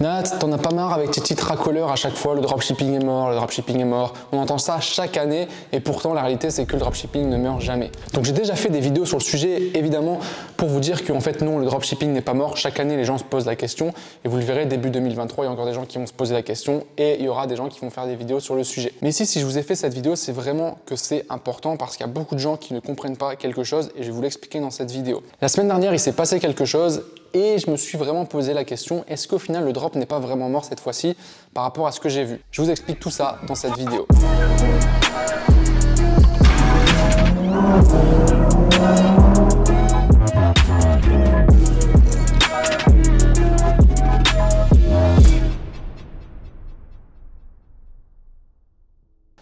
Nat, t'en as pas marre avec tes titres racoleurs à chaque fois, le dropshipping est mort, le dropshipping est mort. On entend ça chaque année et pourtant la réalité c'est que le dropshipping ne meurt jamais. Donc j'ai déjà fait des vidéos sur le sujet évidemment pour vous dire qu'en fait non, le dropshipping n'est pas mort. Chaque année les gens se posent la question et vous le verrez début 2023, il y a encore des gens qui vont se poser la question et il y aura des gens qui vont faire des vidéos sur le sujet. Mais ici si je vous ai fait cette vidéo, c'est vraiment que c'est important parce qu'il y a beaucoup de gens qui ne comprennent pas quelque chose et je vais vous l'expliquer dans cette vidéo. La semaine dernière il s'est passé quelque chose et je me suis vraiment posé la question, est-ce qu'au final le drop n'est pas vraiment mort cette fois-ci par rapport à ce que j'ai vu? Je vous explique tout ça dans cette vidéo.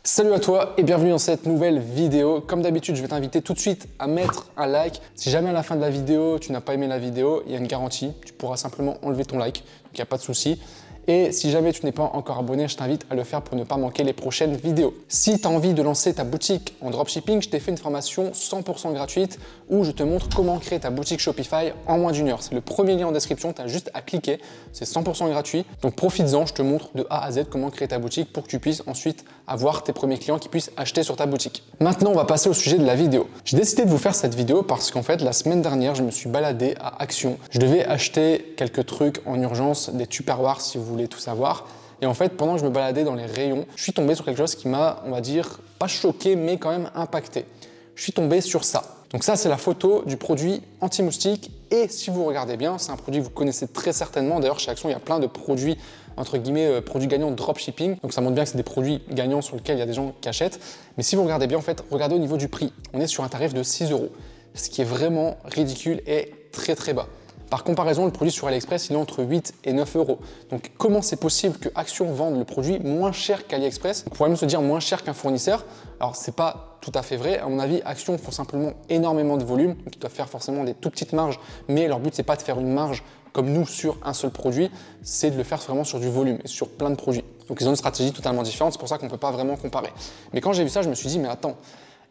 Salut à toi et bienvenue dans cette nouvelle vidéo. Comme d'habitude, je vais t'inviter tout de suite à mettre un like. Si jamais à la fin de la vidéo, tu n'as pas aimé la vidéo, il y a une garantie. Tu pourras simplement enlever ton like, donc il n'y a pas de souci. Et si jamais tu n'es pas encore abonné, je t'invite à le faire pour ne pas manquer les prochaines vidéos. Si tu as envie de lancer ta boutique en dropshipping, je t'ai fait une formation 100% gratuite où je te montre comment créer ta boutique Shopify en moins d'une heure. C'est le premier lien en description, tu as juste à cliquer. C'est 100% gratuit. Donc profites-en, je te montre de A à Z comment créer ta boutique pour que tu puisses ensuite avoir tes premiers clients qui puissent acheter sur ta boutique. Maintenant, on va passer au sujet de la vidéo. J'ai décidé de vous faire cette vidéo parce qu'en fait, la semaine dernière, je me suis baladé à Action. Je devais acheter quelques trucs en urgence, des Tupperware si vous voulez tout savoir. Et en fait, pendant que je me baladais dans les rayons, je suis tombé sur quelque chose qui m'a, on va dire, pas choqué, mais quand même impacté. Je suis tombé sur ça. Donc ça, c'est la photo du produit anti-moustique. Et si vous regardez bien, c'est un produit que vous connaissez très certainement. D'ailleurs, chez Action, il y a plein de produits, entre guillemets, produits gagnants de dropshipping. Donc ça montre bien que c'est des produits gagnants sur lesquels il y a des gens qui achètent. Mais si vous regardez bien, en fait, regardez au niveau du prix. On est sur un tarif de 6 €, ce qui est vraiment ridicule et très très bas. Par comparaison, le produit sur AliExpress, il est entre 8 et 9 €. Donc, comment c'est possible que Action vende le produit moins cher qu'AliExpress? On pourrait même se dire moins cher qu'un fournisseur. Alors, c'est pas tout à fait vrai. À mon avis, Action font simplement énormément de volume. Donc, ils doivent faire forcément des tout petites marges. Mais leur but, c'est pas de faire une marge comme nous sur un seul produit. C'est de le faire vraiment sur du volume et sur plein de produits. Donc, ils ont une stratégie totalement différente. C'est pour ça qu'on ne peut pas vraiment comparer. Mais quand j'ai vu ça, je me suis dit, mais attends,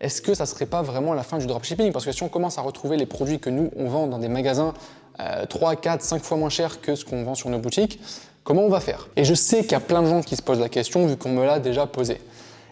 est-ce que ça serait pas vraiment la fin du dropshipping? Parce que si on commence à retrouver les produits que nous, on vend dans des magasins 3, 4, 5 fois moins cher que ce qu'on vend sur nos boutiques, comment on va faire? Et je sais qu'il y a plein de gens qui se posent la question vu qu'on me l'a déjà posé.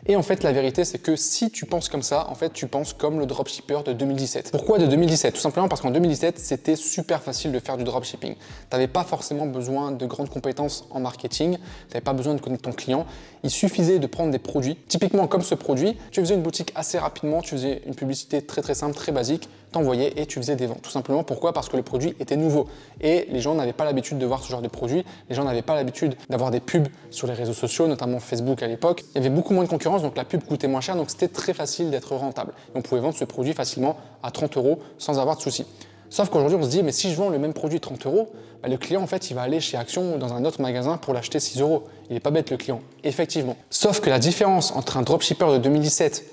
Et en fait, la vérité, c'est que si tu penses comme ça, en fait, tu penses comme le dropshipper de 2017. Pourquoi de 2017? Tout simplement parce qu'en 2017, c'était super facile de faire du dropshipping. Tu n'avais pas forcément besoin de grandes compétences en marketing, tu n'avais pas besoin de connaître ton client. Il suffisait de prendre des produits, typiquement comme ce produit, tu faisais une boutique assez rapidement, tu faisais une publicité très très simple, très basique, t'envoyais et tu faisais des ventes. Tout simplement pourquoi? Parce que le produit était nouveau et les gens n'avaient pas l'habitude de voir ce genre de produit, les gens n'avaient pas l'habitude d'avoir des pubs sur les réseaux sociaux, notamment Facebook à l'époque. Il y avait beaucoup moins de concurrence, donc la pub coûtait moins cher, donc c'était très facile d'être rentable. Et on pouvait vendre ce produit facilement à 30 € sans avoir de soucis. Sauf qu'aujourd'hui, on se dit, mais si je vends le même produit 30 €, bah, le client, en fait, il va aller chez Action ou dans un autre magasin pour l'acheter 6 €. Il n'est pas bête, le client, effectivement. Sauf que la différence entre un dropshipper de 2017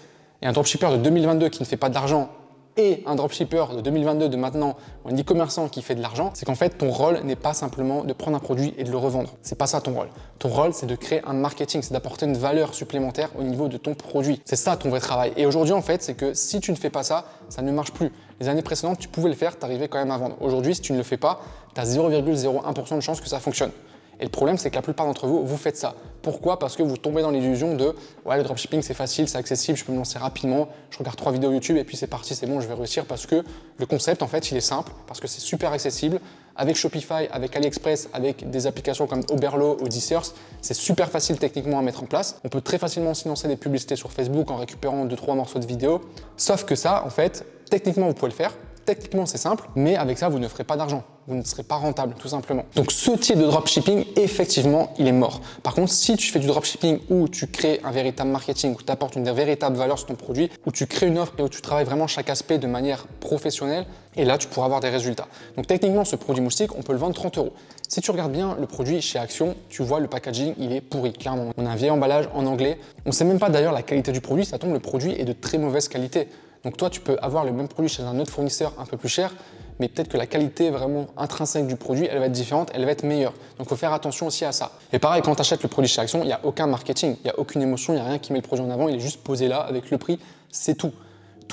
et un dropshipper de 2022 qui ne fait pas d'argent et un dropshipper de 2022 de maintenant, ou un e-commerçant qui fait de l'argent, c'est qu'en fait, ton rôle n'est pas simplement de prendre un produit et de le revendre. C'est pas ça ton rôle. Ton rôle, c'est de créer un marketing, c'est d'apporter une valeur supplémentaire au niveau de ton produit. C'est ça ton vrai travail. Et aujourd'hui, en fait, c'est que si tu ne fais pas ça, ça ne marche plus. Les années précédentes, tu pouvais le faire, tu arrivais quand même à vendre. Aujourd'hui, si tu ne le fais pas, tu as 0,01% de chance que ça fonctionne. Et le problème, c'est que la plupart d'entre vous, vous faites ça. Pourquoi? Parce que vous tombez dans l'illusion de « ouais, le dropshipping, c'est facile, c'est accessible, je peux me lancer rapidement, je regarde 3 vidéos YouTube et puis c'est parti, c'est bon, je vais réussir. » Parce que le concept, en fait, il est simple, parce que c'est super accessible. Avec Shopify, avec AliExpress, avec des applications comme Oberlo ou Dissers, c'est super facile techniquement à mettre en place. On peut très facilement aussi lancer des publicités sur Facebook en récupérant 2-3 morceaux de vidéos. Sauf que ça, en fait, techniquement, vous pouvez le faire. Techniquement, c'est simple, mais avec ça, vous ne ferez pas d'argent. Vous ne serez pas rentable, tout simplement. Donc, ce type de dropshipping, effectivement, il est mort. Par contre, si tu fais du dropshipping où tu crées un véritable marketing, où tu apportes une véritable valeur sur ton produit, où tu crées une offre et où tu travailles vraiment chaque aspect de manière professionnelle, et là, tu pourras avoir des résultats. Donc, techniquement, ce produit moustique, on peut le vendre 30 €. Si tu regardes bien le produit chez Action, tu vois le packaging, il est pourri, clairement. On a un vieil emballage en anglais. On ne sait même pas d'ailleurs la qualité du produit. Ça tombe, le produit est de très mauvaise qualité. Donc toi, tu peux avoir le même produit chez un autre fournisseur un peu plus cher, mais peut-être que la qualité vraiment intrinsèque du produit, elle va être différente, elle va être meilleure. Donc il faut faire attention aussi à ça. Et pareil, quand tu achètes le produit chez Action, il n'y a aucun marketing, il n'y a aucune émotion, il n'y a rien qui met le produit en avant, il est juste posé là avec le prix, c'est tout.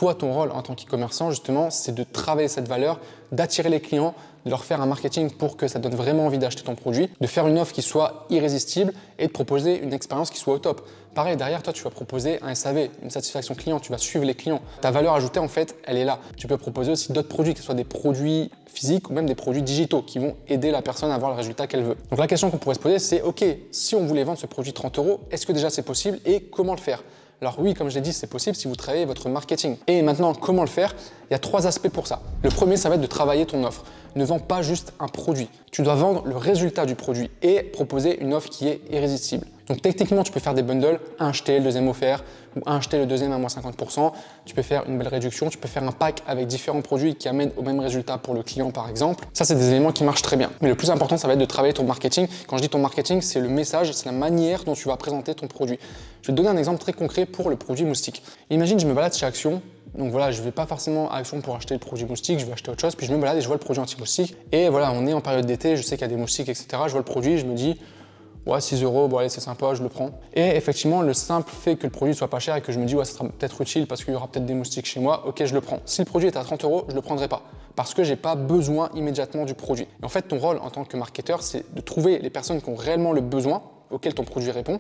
toi, ton rôle en tant qu'e-commerçant, justement, c'est de travailler cette valeur, d'attirer les clients, de leur faire un marketing pour que ça donne vraiment envie d'acheter ton produit, de faire une offre qui soit irrésistible et de proposer une expérience qui soit au top. Pareil, derrière toi, tu vas proposer un SAV, une satisfaction client, tu vas suivre les clients. Ta valeur ajoutée, en fait, elle est là. Tu peux proposer aussi d'autres produits, que ce soit des produits physiques ou même des produits digitaux qui vont aider la personne à avoir le résultat qu'elle veut. Donc la question qu'on pourrait se poser, c'est OK, si on voulait vendre ce produit 30 €, est-ce que déjà c'est possible et comment le faire? Alors oui, comme je l'ai dit, c'est possible si vous travaillez votre marketing. Et maintenant, comment le faire? Il y a 3 aspects pour ça. Le premier, ça va être de travailler ton offre. Ne vends pas juste un produit. Tu dois vendre le résultat du produit et proposer une offre qui est irrésistible. Donc techniquement, tu peux faire des bundles, un acheté, le deuxième offert, ou un acheté, le deuxième à moins 50%. Tu peux faire une belle réduction, tu peux faire un pack avec différents produits qui amènent au même résultat pour le client par exemple. Ça, c'est des éléments qui marchent très bien. Mais le plus important, ça va être de travailler ton marketing. Quand je dis ton marketing, c'est le message, c'est la manière dont tu vas présenter ton produit. Je vais te donner un exemple très concret pour le produit moustique. Imagine, je me balade chez Action. Donc voilà, je ne vais pas forcément à Action pour acheter le produit moustique, je vais acheter autre chose, puis je me balade et je vois le produit anti-moustique. Et voilà, on est en période d'été, je sais qu'il y a des moustiques, etc. Je vois le produit, je me dis, ouais, 6 €, bon allez, c'est sympa, je le prends. Et effectivement, le simple fait que le produit soit pas cher et que je me dis, ouais, ça sera peut-être utile parce qu'il y aura peut-être des moustiques chez moi, ok, je le prends. Si le produit est à 30 €, je le prendrai pas parce que j'ai pas besoin immédiatement du produit. Et en fait, ton rôle en tant que marketeur, c'est de trouver les personnes qui ont réellement le besoin auquel ton produit répond,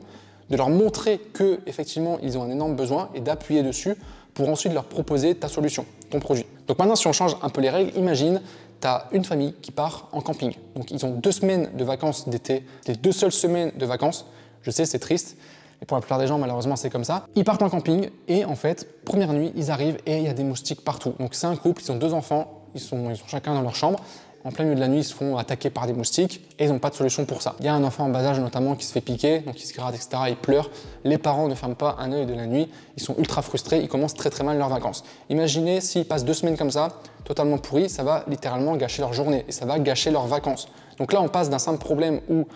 de leur montrer que effectivement ils ont un énorme besoin et d'appuyer dessus pour ensuite leur proposer ta solution, ton produit. Donc maintenant, si on change un peu les règles, imagine, tu as une famille qui part en camping. Donc ils ont 2 semaines de vacances d'été, les 2 seules semaines de vacances. Je sais, c'est triste, mais pour la plupart des gens, malheureusement, c'est comme ça. Ils partent en camping et en fait, première nuit, ils arrivent et il y a des moustiques partout. Donc c'est un couple, ils ont 2 enfants, ils sont chacun dans leur chambre. En plein milieu de la nuit, ils se font attaquer par des moustiques et ils n'ont pas de solution pour ça. Il y a un enfant en bas âge notamment qui se fait piquer, donc il se gratte, etc. Il pleure. Les parents ne ferment pas un œil de la nuit. Ils sont ultra frustrés. Ils commencent très mal leurs vacances. Imaginez s'ils passent 2 semaines comme ça, totalement pourris, ça va littéralement gâcher leur journée et ça va gâcher leurs vacances. Donc là, on passe d'un simple problème où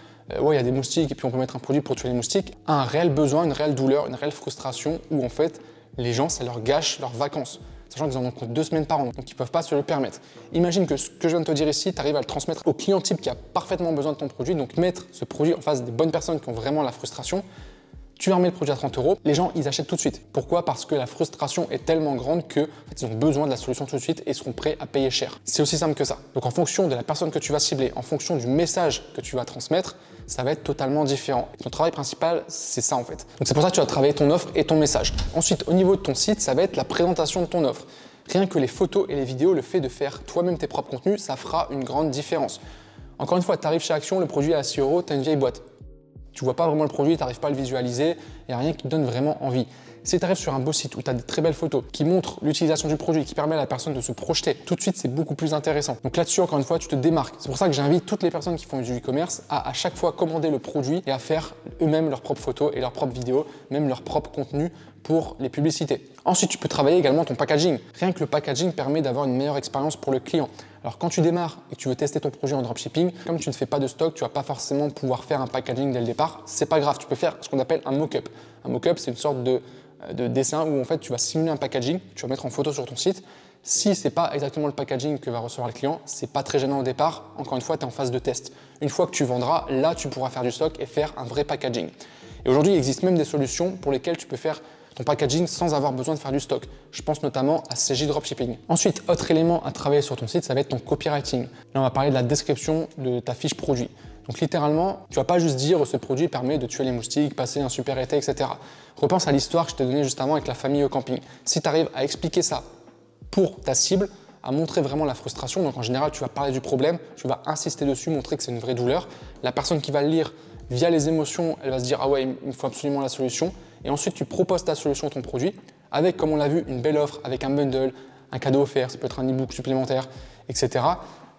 ouais, il y a des moustiques et puis on peut mettre un produit pour tuer les moustiques à un réel besoin, une réelle douleur, une réelle frustration où en fait, les gens, ça leur gâche leurs vacances. Sachant qu'ils en ont compte 2 semaines par an, donc ils ne peuvent pas se le permettre. Imagine que ce que je viens de te dire ici, tu arrives à le transmettre au client type qui a parfaitement besoin de ton produit, donc mettre ce produit en face des bonnes personnes qui ont vraiment la frustration. Tu leur mets le produit à 30 €, les gens, ils achètent tout de suite. Pourquoi? Parce que la frustration est tellement grande qu'ils ont besoin de la solution tout de suite et seront prêts à payer cher. C'est aussi simple que ça. Donc en fonction de la personne que tu vas cibler, en fonction du message que tu vas transmettre, ça va être totalement différent. Ton travail principal, c'est ça en fait. Donc c'est pour ça que tu vas travailler ton offre et ton message. Ensuite, au niveau de ton site, ça va être la présentation de ton offre. Rien que les photos et les vidéos, le fait de faire toi-même tes propres contenus, ça fera une grande différence. Encore une fois, tu arrives chez Action, le produit est à 6 €, tu as une vieille boîte. Tu vois pas vraiment le produit, tu n'arrives pas à le visualiser, il n'y a rien qui te donne vraiment envie. Si tu arrives sur un beau site où tu as des très belles photos qui montrent l'utilisation du produit, qui permet à la personne de se projeter, tout de suite, c'est beaucoup plus intéressant. Donc là-dessus, encore une fois, tu te démarques. C'est pour ça que j'invite toutes les personnes qui font du e-commerce à chaque fois commander le produit et à faire eux-mêmes leurs propres photos et leurs propres vidéos, même leur propre contenu pour les publicités. Ensuite, tu peux travailler également ton packaging. Rien que le packaging permet d'avoir une meilleure expérience pour le client. Alors quand tu démarres et que tu veux tester ton projet en dropshipping, comme tu ne fais pas de stock, tu vas pas forcément pouvoir faire un packaging dès le départ. C'est pas grave, tu peux faire ce qu'on appelle un mock-up. Un mock-up, c'est une sorte de dessin où en fait tu vas simuler un packaging, tu vas mettre en photo sur ton site. Si c'est pas exactement le packaging que va recevoir le client, c'est pas très gênant au départ. Encore une fois, tu es en phase de test. Une fois que tu vendras, là tu pourras faire du stock et faire un vrai packaging. Et aujourd'hui, il existe même des solutions pour lesquelles tu peux faire ton packaging sans avoir besoin de faire du stock. Je pense notamment à CJ Dropshipping. Ensuite, autre élément à travailler sur ton site, ça va être ton copywriting. Là, on va parler de la description de ta fiche produit. Donc littéralement, tu vas pas juste dire ce produit permet de tuer les moustiques, passer un super été, etc. Repense à l'histoire que je t'ai donnée juste avant avec la famille au camping. Si tu arrives à expliquer ça pour ta cible, à montrer vraiment la frustration, donc en général, tu vas parler du problème, tu vas insister dessus, montrer que c'est une vraie douleur. La personne qui va le lire via les émotions, elle va se dire « Ah ouais, il me faut absolument la solution ». Et ensuite, tu proposes ta solution, ton produit, avec, comme on l'a vu, une belle offre, avec un bundle, un cadeau offert, ça peut être un e-book supplémentaire, etc.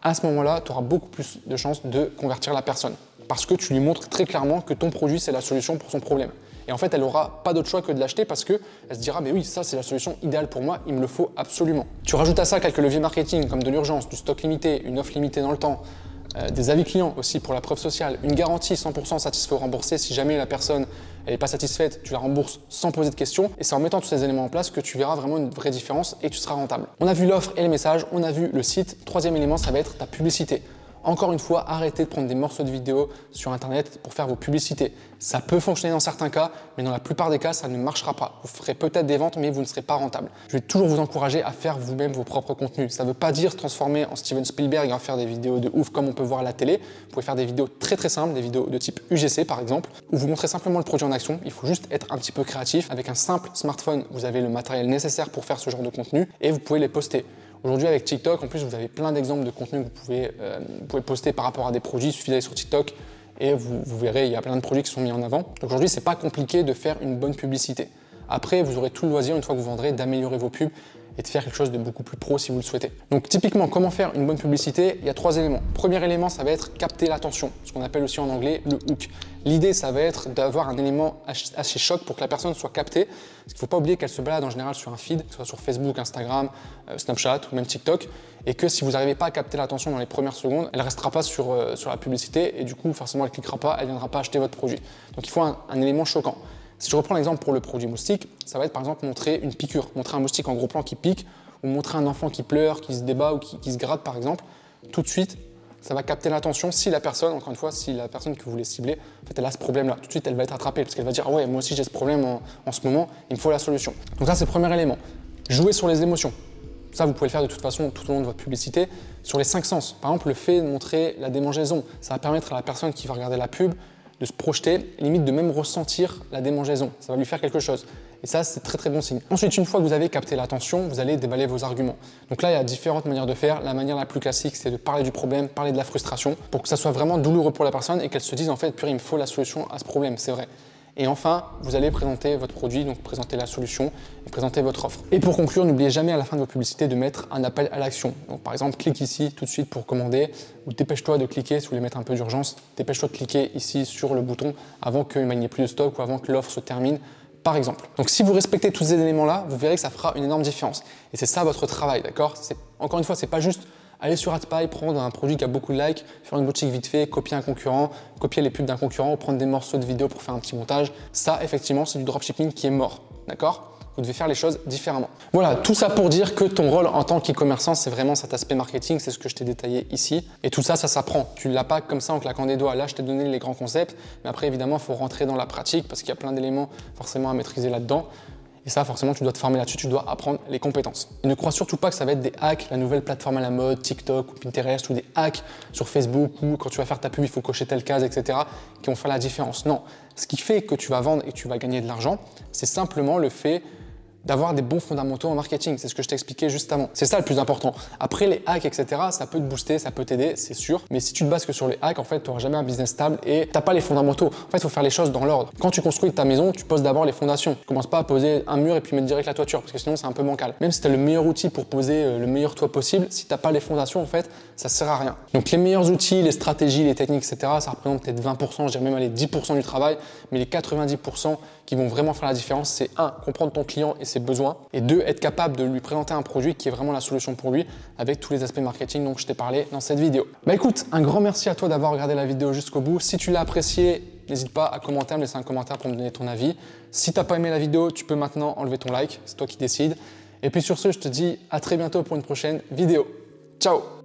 À ce moment-là, tu auras beaucoup plus de chances de convertir la personne parce que tu lui montres très clairement que ton produit, c'est la solution pour son problème. Et en fait, elle n'aura pas d'autre choix que de l'acheter parce qu'elle se dira « Mais oui, ça, c'est la solution idéale pour moi, il me le faut absolument ». Tu rajoutes à ça quelques leviers marketing comme de l'urgence, du stock limité, une offre limitée dans le temps, des avis clients aussi pour la preuve sociale, une garantie 100% satisfait ou remboursé. Si jamais la personne n'est pas satisfaite, tu la rembourses sans poser de questions. Et c'est en mettant tous ces éléments en place que tu verras vraiment une vraie différence et tu seras rentable. On a vu l'offre et le message, on a vu le site. Troisième élément, ça va être ta publicité. Encore une fois, arrêtez de prendre des morceaux de vidéos sur Internet pour faire vos publicités. Ça peut fonctionner dans certains cas, mais dans la plupart des cas, ça ne marchera pas. Vous ferez peut-être des ventes, mais vous ne serez pas rentable. Je vais toujours vous encourager à faire vous-même vos propres contenus. Ça ne veut pas dire se transformer en Steven Spielberg et en faire des vidéos de ouf comme on peut voir à la télé. Vous pouvez faire des vidéos très simples, des vidéos de type UGC par exemple, où vous montrez simplement le produit en action. Il faut juste être un petit peu créatif. Avec un simple smartphone, vous avez le matériel nécessaire pour faire ce genre de contenu et vous pouvez les poster. Aujourd'hui, avec TikTok, en plus, vous avez plein d'exemples de contenus que vous pouvez poster par rapport à des produits. Il suffit d'aller sur TikTok et vous verrez, il y a plein de produits qui sont mis en avant. Donc aujourd'hui, c'est pas compliqué de faire une bonne publicité. Après, vous aurez tout le loisir, une fois que vous vendrez, d'améliorer vos pubs et de faire quelque chose de beaucoup plus pro si vous le souhaitez. Donc typiquement, comment faire une bonne publicité? Il y a 3 éléments. Premier élément, ça va être capter l'attention, ce qu'on appelle aussi en anglais le hook. L'idée, ça va être d'avoir un élément assez choc pour que la personne soit captée. Parce qu'il ne faut pas oublier qu'elle se balade en général sur un feed, que ce soit sur Facebook, Instagram, Snapchat ou même TikTok. Et que si vous n'arrivez pas à capter l'attention dans les premières secondes, elle ne restera pas sur la publicité et du coup, forcément, elle ne cliquera pas, elle ne viendra pas acheter votre produit. Donc il faut un élément choquant. Si je reprends l'exemple pour le produit moustique, ça va être par exemple montrer une piqûre, montrer un moustique en gros plan qui pique, ou montrer un enfant qui pleure, qui se débat ou qui se gratte par exemple. Tout de suite, ça va capter l'attention si la personne, encore une fois, si la personne que vous voulez cibler, en fait, elle a ce problème-là. Tout de suite, elle va être attrapée parce qu'elle va dire « Ah ouais, moi aussi j'ai ce problème en ce moment, il me faut la solution ». Donc ça, c'est le premier élément. Jouer sur les émotions. Ça, vous pouvez le faire de toute façon tout au long de votre publicité. Sur les 5 sens, par exemple, le fait de montrer la démangeaison, ça va permettre à la personne qui va regarder la pub de se projeter, limite de même ressentir la démangeaison. Ça va lui faire quelque chose. Et ça, c'est très bon signe. Ensuite, une fois que vous avez capté l'attention, vous allez déballer vos arguments. Donc là, il y a différentes manières de faire. La manière la plus classique, c'est de parler du problème, parler de la frustration, pour que ça soit vraiment douloureux pour la personne et qu'elle se dise en fait, purée, il me faut la solution à ce problème, c'est vrai. Et enfin, vous allez présenter votre produit, donc présenter la solution et présenter votre offre. Et pour conclure, n'oubliez jamais à la fin de vos publicités de mettre un appel à l'action. Donc par exemple, clique ici tout de suite pour commander ou dépêche-toi de cliquer, si vous voulez mettre un peu d'urgence, dépêche-toi de cliquer ici sur le bouton avant qu'il n'y ait plus de stock ou avant que l'offre se termine, par exemple. Donc si vous respectez tous ces éléments-là, vous verrez que ça fera une énorme différence. Et c'est ça votre travail, d'accord? Encore une fois, c'est pas juste aller sur AdSpy, prendre un produit qui a beaucoup de likes, faire une boutique vite fait, copier un concurrent, copier les pubs d'un concurrent ou prendre des morceaux de vidéo pour faire un petit montage. Ça, effectivement, c'est du dropshipping qui est mort, d'accord? Vous devez faire les choses différemment. Voilà, tout ça pour dire que ton rôle en tant qu'e-commerçant, c'est vraiment cet aspect marketing, c'est ce que je t'ai détaillé ici. Et tout ça, ça s'apprend. Tu ne l'as pas comme ça en claquant des doigts. Là, je t'ai donné les grands concepts, mais après, évidemment, il faut rentrer dans la pratique parce qu'il y a plein d'éléments forcément à maîtriser là-dedans. Et ça, forcément, tu dois te former là-dessus, tu dois apprendre les compétences. Et ne crois surtout pas que ça va être des hacks, la nouvelle plateforme à la mode, TikTok ou Pinterest, ou des hacks sur Facebook, où quand tu vas faire ta pub, il faut cocher telle case, etc., qui vont faire la différence. Non, ce qui fait que tu vas vendre et que tu vas gagner de l'argent, c'est simplement le fait d'avoir des bons fondamentaux en marketing. C'est ce que je t'ai expliqué juste avant. C'est ça le plus important. Après, les hacks, etc., ça peut te booster, ça peut t'aider, c'est sûr. Mais si tu te bases que sur les hacks, en fait, tu n'auras jamais un business stable et tu n'as pas les fondamentaux. En fait, il faut faire les choses dans l'ordre. Quand tu construis ta maison, tu poses d'abord les fondations. Tu ne commences pas à poser un mur et puis mettre direct la toiture, parce que sinon, c'est un peu bancal. Même si tu as le meilleur outil pour poser le meilleur toit possible, si tu n'as pas les fondations, en fait, ça ne sert à rien. Donc, les meilleurs outils, les stratégies, les techniques, etc., ça représente peut-être 20%, je dirais même aller 10% du travail, mais les 90% qui vont vraiment faire la différence, c'est 1, comprendre ton client et ses besoins, et 2, être capable de lui présenter un produit qui est vraiment la solution pour lui avec tous les aspects marketing dont je t'ai parlé dans cette vidéo. Bah écoute, un grand merci à toi d'avoir regardé la vidéo jusqu'au bout. Si tu l'as apprécié, n'hésite pas à commenter, à me laisser un commentaire pour me donner ton avis. Si tu n'as pas aimé la vidéo, tu peux maintenant enlever ton like, c'est toi qui décides. Et puis sur ce, je te dis à très bientôt pour une prochaine vidéo. Ciao!